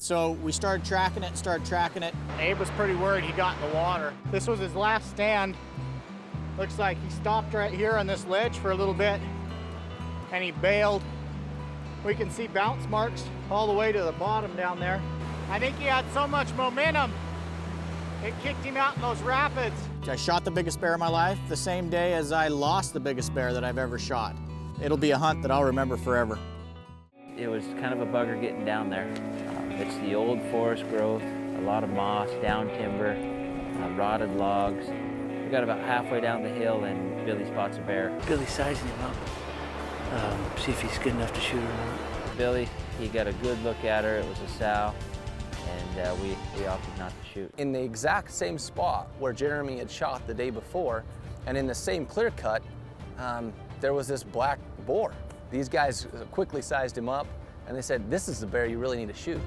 So we started tracking it. Abe was pretty worried he got in the water. This was his last stand. Looks like he stopped right here on this ledge for a little bit and he bailed. We can see bounce marks all the way to the bottom down there. I think he had so much momentum, it kicked him out in those rapids. I shot the biggest bear of my life the same day as I lost the biggest bear that I've ever shot. It'll be a hunt that I'll remember forever. It was kind of a bugger getting down there. It's the old forest growth, a lot of moss, down timber, rotted logs. We got about halfway down the hill and Billy spots a bear. Billy's sizing him up, see if he's good enough to shoot or not. Billy, he got a good look at her. It was a sow, and we opted not to shoot. In the exact same spot where Jeremy had shot the day before, and in the same clear cut, there was this black boar. These guys quickly sized him up, and they said, "This is the bear you really need to shoot."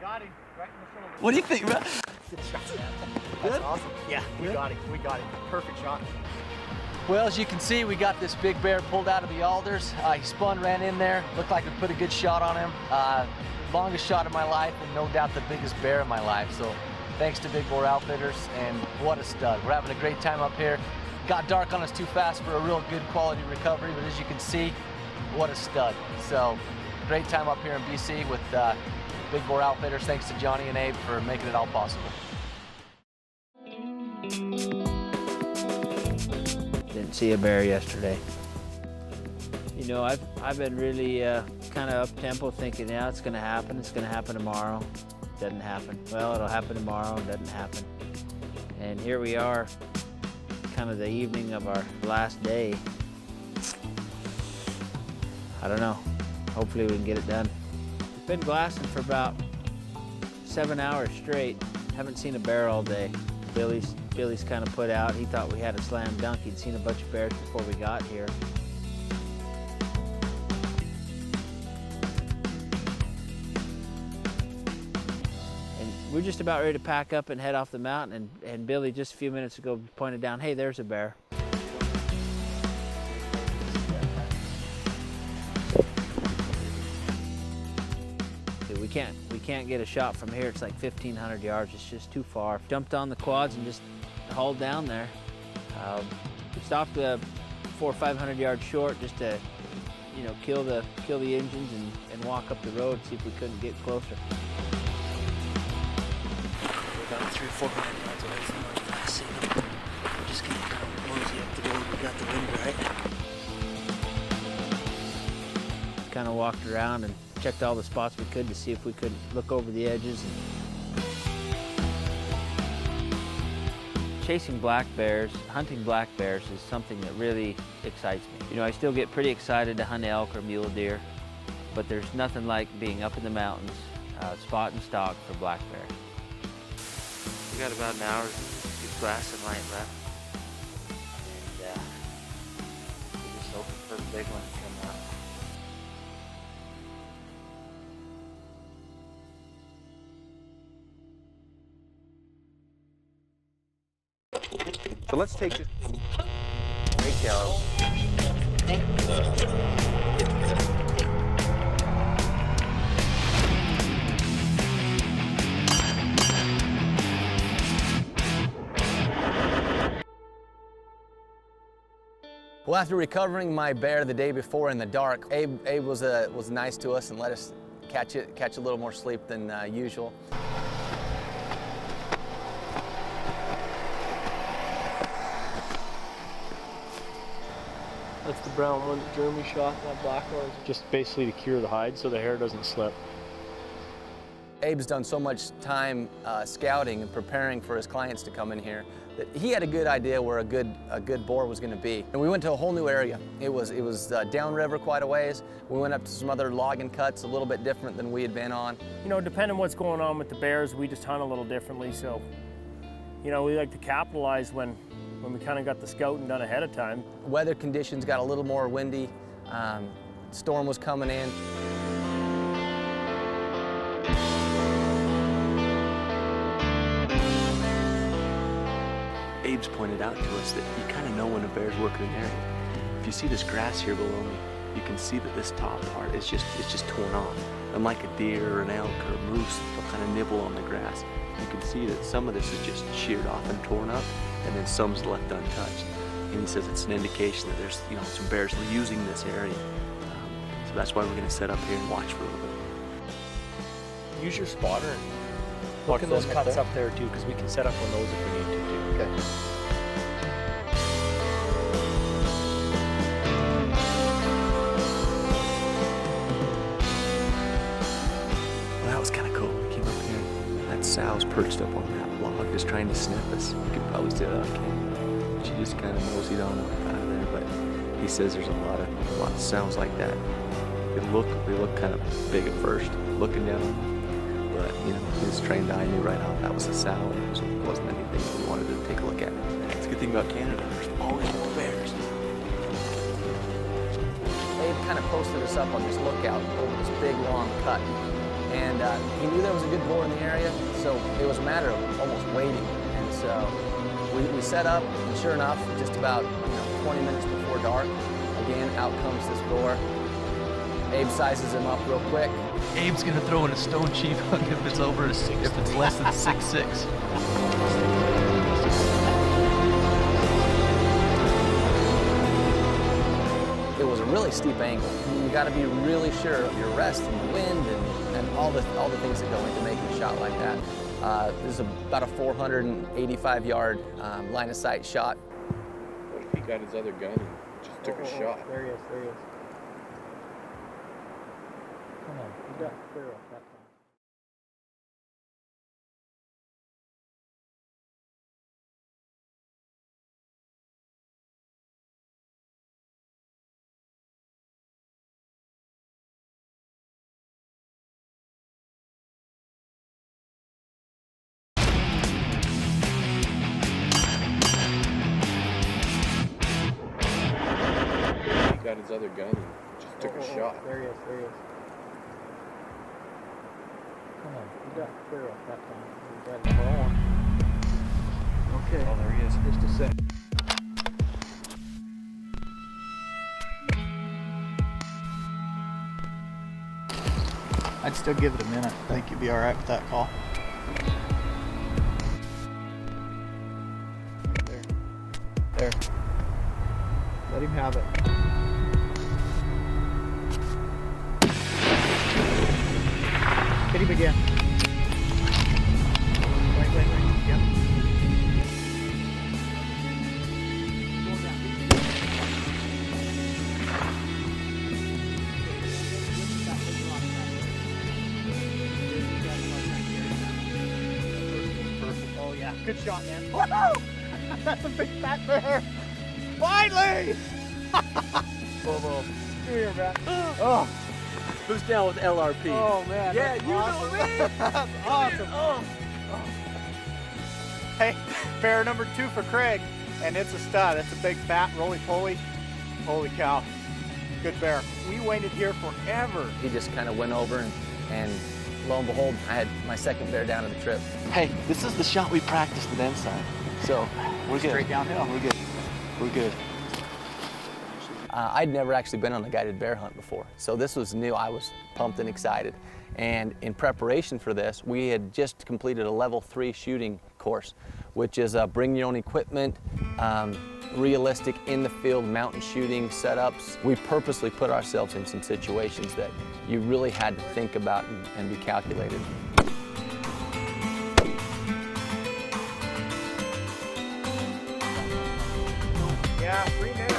Got him right in the shoulder. What do you think, bro? Good shot, man. That's awesome. Yeah, we got him. Perfect shot. Well, as you can see, we got this big bear pulled out of the alders. He spun, ran in there. Looked like we put a good shot on him. Longest shot of my life, and no doubt the biggest bear of my life. So thanks to Big Boar Outfitters, and what a stud. We're having a great time up here. Got dark on us too fast for a real good quality recovery, but as you can see, what a stud. So great time up here in BC with Big Boar Outfitters. Thanks to Johnny and Abe for making it all possible. Didn't see a bear yesterday. You know, I've been really kind of up-tempo thinking, yeah, it's gonna happen tomorrow. Doesn't happen. Well, it'll happen tomorrow, doesn't happen. And here we are, kind of the evening of our last day. I don't know, hopefully we can get it done. Been glassing for about 7 hours straight. Haven't seen a bear all day. Billy's kind of put out. He thought we had a slam dunk. He'd seen a bunch of bears before we got here. And we're just about ready to pack up and head off the mountain, and Billy just a few minutes ago pointed down, hey, there's a bear. We can't get a shot from here. It's like 1,500 yards. It's just too far. Jumped on the quads and just hauled down there. We stopped 400 or 500 yards short just to, you know, kill the engines and walk up the road, see if we couldn't get closer. We're about 300 or 400 yards away from our last signal. We're just gonna kind of mosey up the road. We got the wind right. Kind of walked around and checked all the spots we could to see if we could look over the edges. Chasing black bears, hunting black bears is something that really excites me. You know, I still get pretty excited to hunt elk or mule deer, but there's nothing like being up in the mountains, spot and stalk for black bear. We got about an hour of glass and light left. And we're just hoping for the big one to come out. So let's take this breakdown. Well, after recovering my bear the day before in the dark, Abe was nice to us and let us catch a little more sleep than usual. That's the brown one that Jeremy shot, that black one. Just basically to cure the hide so the hair doesn't slip. Abe's done so much time scouting and preparing for his clients to come in here that he had a good idea where a good boar was going to be. And we went to a whole new area. It was downriver quite a ways. We went up to some other logging cuts a little bit different than we had been on. You know, depending on what's going on with the bears, we just hunt a little differently. So, you know, we like to capitalize when we kind of got the scouting done ahead of time. Weather conditions got a little more windy. Storm was coming in. Abe's pointed out to us that you kind of know when a bear's working an area. If you see this grass here below me, you can see that this top part is just torn off. Unlike a deer or an elk or a moose, they'll kind of nibble on the grass. You can see that some of this is just sheared off and torn up, and then some's left untouched. And he says it's an indication that there's some bears using this area. So that's why we're going to set up here and watch for a little bit. Use your spotter and look in those cuts up there too, because we can set up on those if we need to too. Okay. Well, that was kind of cool. We came up here. That sow's perched up on that log, just trying to sniff us. You can probably see that on camera. She just kind of moseyed on up out of there, but he says there's a lot of sounds like that. They look kind of big at first, looking down. But his trained eye knew right off that was a sow, and it wasn't anything that we wanted to take a look at. That's a good thing about Canada. There's always bears. Abe kind of posted us up on this lookout over this big long cut, and he knew there was a good boar in the area, so it was a matter of almost waiting. And so we set up, and sure enough, just about 20 minutes before dark, again out comes this boar. Abe sizes him up real quick. Abe's gonna throw in a stone chief hook if it's over a 6. If it's less than 6'6". It was a really steep angle. You got to be really sure of your rest and the wind and all the things that go into making a shot like that. This is about a 485-yard line of sight shot. What if he got his other gun and just took a shot? There he is. Come on, you got clear up that time. He got his other gun and just took a shot. There he is. Come on, you got clear up that time. You got it on. Okay. Oh, there he is. Just a sec. I'd still give it a minute. I think you'd be all right with that call. There. Let him have it. Hit him again. Wait. Yep. Oh yeah, good shot, man. Woohoo! That's a big fat bear. Finally! Boom. Come here, man. Oh. Who's down with LRP? Oh man. Yeah, that's you awesome. know me. That's awesome. Oh. Hey, bear number 2 for Kregg, and it's a stud. It's a big fat roly-poly. Holy cow. Good bear. We waited here forever. He just kind of went over and lo and behold, I had my second bear down of the trip. Hey, this is the shot we practiced at Ensign. So we're good. Straight downhill. We're good. I'd never actually been on a guided bear hunt before, so this was new. I was pumped and excited. And in preparation for this, we had just completed a level 3 shooting course, which is bring your own equipment, realistic in the field mountain shooting setups. We purposely put ourselves in some situations that you really had to think about and be calculated. Yeah, 3 minutes.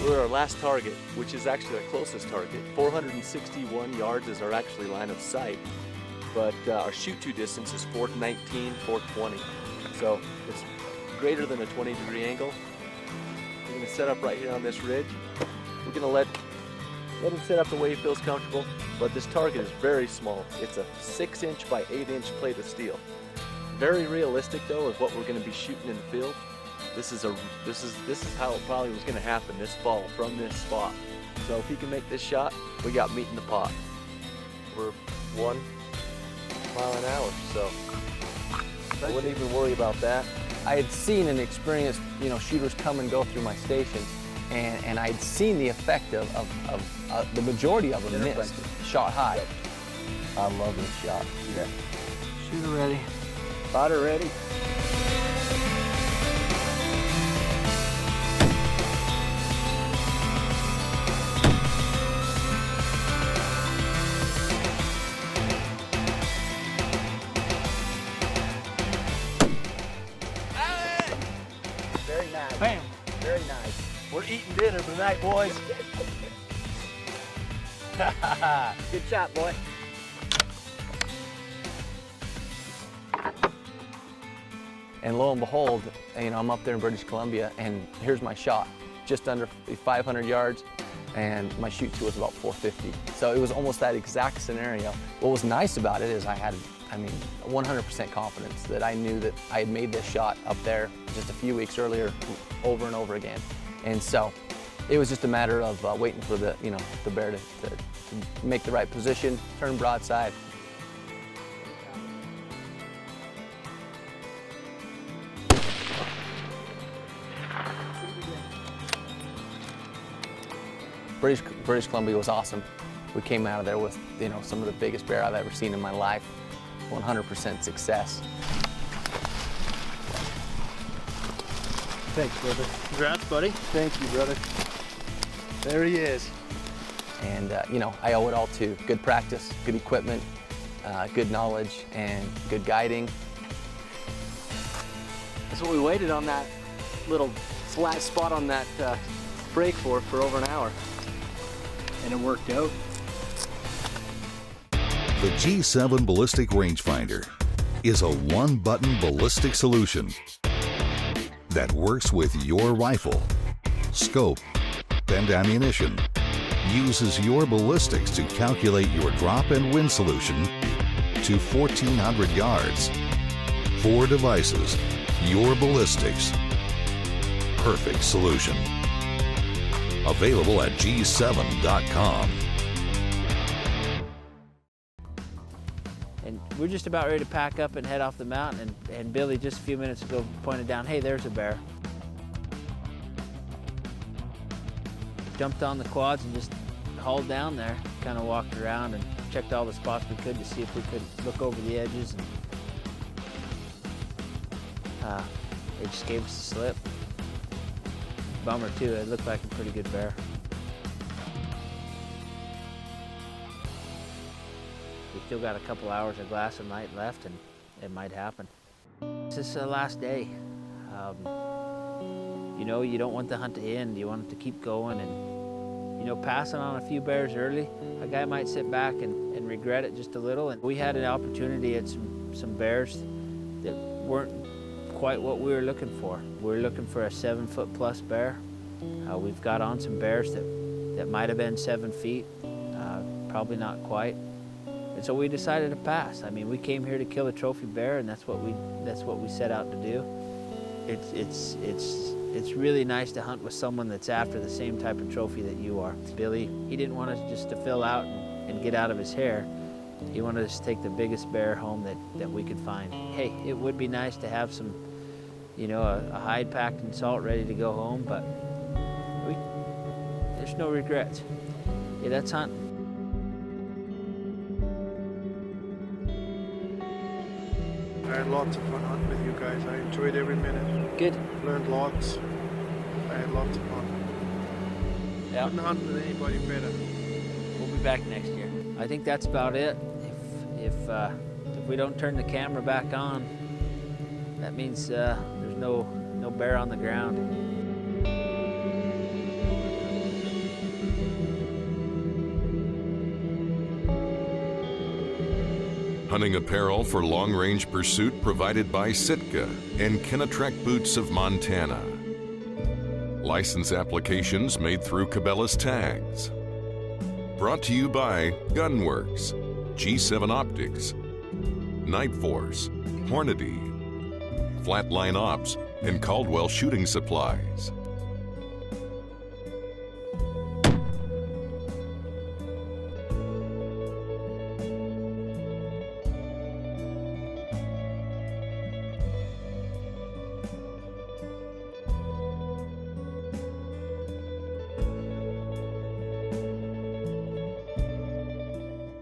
We're our last target, which is actually our closest target. 461 yards is our actually line of sight, but our shoot-to distance is 419, 420. So it's greater than a 20-degree angle. We're gonna set up right here on this ridge. We're gonna let him set up the way he feels comfortable, but this target is very small. It's a 6-inch by 8-inch plate of steel. very realistic though of what we're going to be shooting in the field. This is how it probably was going to happen this fall from this spot. So if he can make this shot, we got meat in the pot. We're 1 mile an hour, so I wouldn't even worry about that. I had seen and experienced, shooters come and go through my station, and I'd seen the effect of the majority of them missed, shot high. I love this shot. Yeah. Shooter ready. Spotter ready. Very nice. Bam. Very nice. We're eating dinner tonight, boys. Good shot, boy. And lo and behold, I'm up there in British Columbia, and here's my shot, just under 500 yards, and my shoot to was about 450. So it was almost that exact scenario. What was nice about it is I had 100% confidence that I knew that I had made this shot up there just a few weeks earlier over and over again. And so it was just a matter of waiting for the bear to make the right position, turn broadside. British Columbia was awesome. We came out of there with some of the biggest bear I've ever seen in my life. 100% success. Thanks, brother. Congrats, buddy. Thank you, brother. There he is. And I owe it all to good practice, good equipment, good knowledge, and good guiding. That's what we waited on that little flat spot on that break for over an hour. And it worked out. The G7 Ballistic Rangefinder is a one-button ballistic solution that works with your rifle, scope, and ammunition, uses your ballistics to calculate your drop and wind solution to 1,400 yards. 4 devices, your ballistics. Perfect solution. Available at g7.com. And we're just about ready to pack up and head off the mountain, and Billy just a few minutes ago pointed down, hey, there's a bear. Jumped on the quads and just hauled down there, kind of walked around and checked all the spots we could to see if we could look over the edges. And they just gave us a slip. Bummer too, it looked like a pretty good bear. We still got a couple hours of glass of night left, and it might happen. This is the last day. You don't want the hunt to end. You want it to keep going, and passing on a few bears early, a guy might sit back and regret it just a little. And we had an opportunity at some bears that weren't quite what we were looking for. We were looking for a 7-foot plus bear. We've got on some bears that might have been 7 feet, probably not quite. And so we decided to pass. I mean, we came here to kill a trophy bear, and that's what we set out to do. It's really nice to hunt with someone that's after the same type of trophy that you are. Billy, he didn't want us just to fill out and get out of his hair. He wanted us to take the biggest bear home that we could find. Hey, it would be nice to have some, a hide packed in salt ready to go home, but there's no regrets. Yeah, that's hunting. I had lots of fun hunting with you guys. I enjoyed every minute. Good. Learned lots. I had lots of fun. Yeah. Couldn't hunt with anybody better. We'll be back next year. I think that's about it. If we don't turn the camera back on, that means there's no bear on the ground. Hunting apparel for long-range pursuit provided by Sitka and Kenetrek Boots of Montana. License applications made through Cabela's Tags. Brought to you by Gunwerks, G7 Optics, Night Force, Hornady, Flatline Ops, and Caldwell Shooting Supplies.